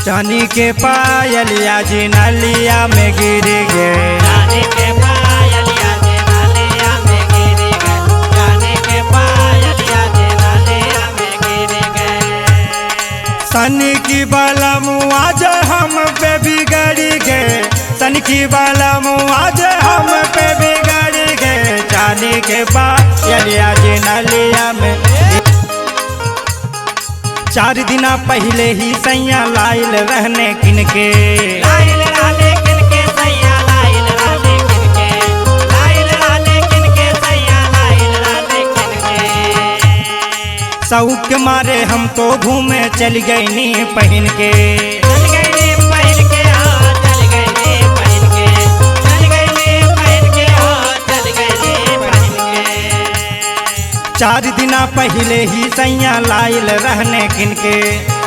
चांदी के पायलिया जी नलिया में गिर गए। चांदी के पायलिया जी नलिया में गिर गए। चांदी के पायलिया जी नलिया में गिर गए। सनी की बाला मुआज हम पे बिगड़ गए। सन की बाला मुआज हम पे बिगड़ गए। चांदी के पायलिया जी नलिया में 4 दिन पहले ही सैया लाइल रहने किनके। लाइल रहने किनके सैया लाइल रहने किनके। लाइल रहने किनके सैया लाइल रहने किनके। शौक के मारे हम तो घूमे चल गए नी पहन के। चल गए नी पहन के हाँ चल गए नी पहन के। चल गए नी पहन के हाँ चल गए नी पहन के। 4 दिन पहले ही सैया लाइल रहने किनके।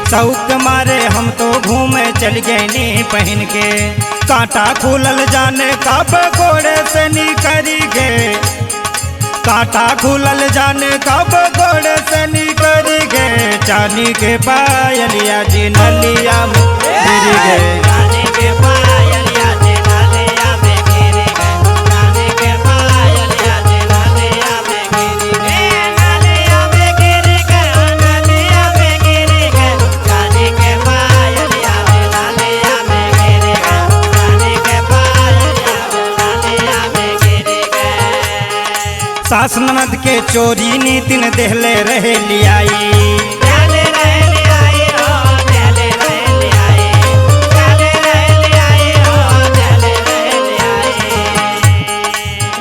शौक मारे हम तो घूमे चल गए नी पहन के। कांटा खुलल जाने कब घोड़े से निकली गए। कांटा खुलल जाने कब घोड़े से निकली गए। चांदी के पायलिया जी नलिया में गिर गए। चांदी के पायलिया जी नलिया में गिर गए। चांदी के पायलिया जी नलिया में गिर गए। नलिया में गिर गए। नलिया में गिर गए। चांदी के पायलिया जी नलिया में गिर गए। चांदी के पायलिया जी नलिया में गिर गए। सास ननद के चोरी नीतिन देहले रहे लियाई। चले रहे लियाई हो चले रहे लियाई। चले रहे लियाई हो चले रहे लियाई।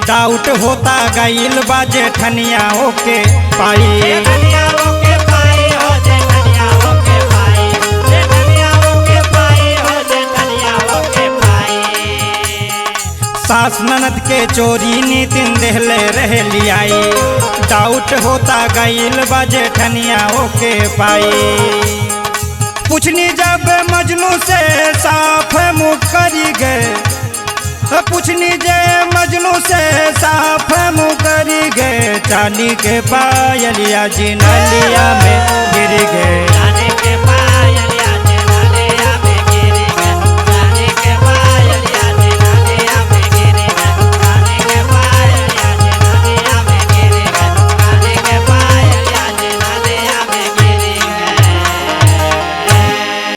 डाउट होता गईल बाजे ठनिया होके पाई। धनिया होके पाई हो जे धनिया होके पाई। जे धनिया होके पाई हो जे धनिया होके पाई। सास ननद के चोरी नीतिन देहले रहे लियाई। डाउट होता गईल बाजे ठनिया होके पाई। पूछनी जब मजनू से साफ मुकरी गए। पूछनी जे मजनू से साफ मुकरी गए। चांदी के पायलिया जी नलिया में गिर गए।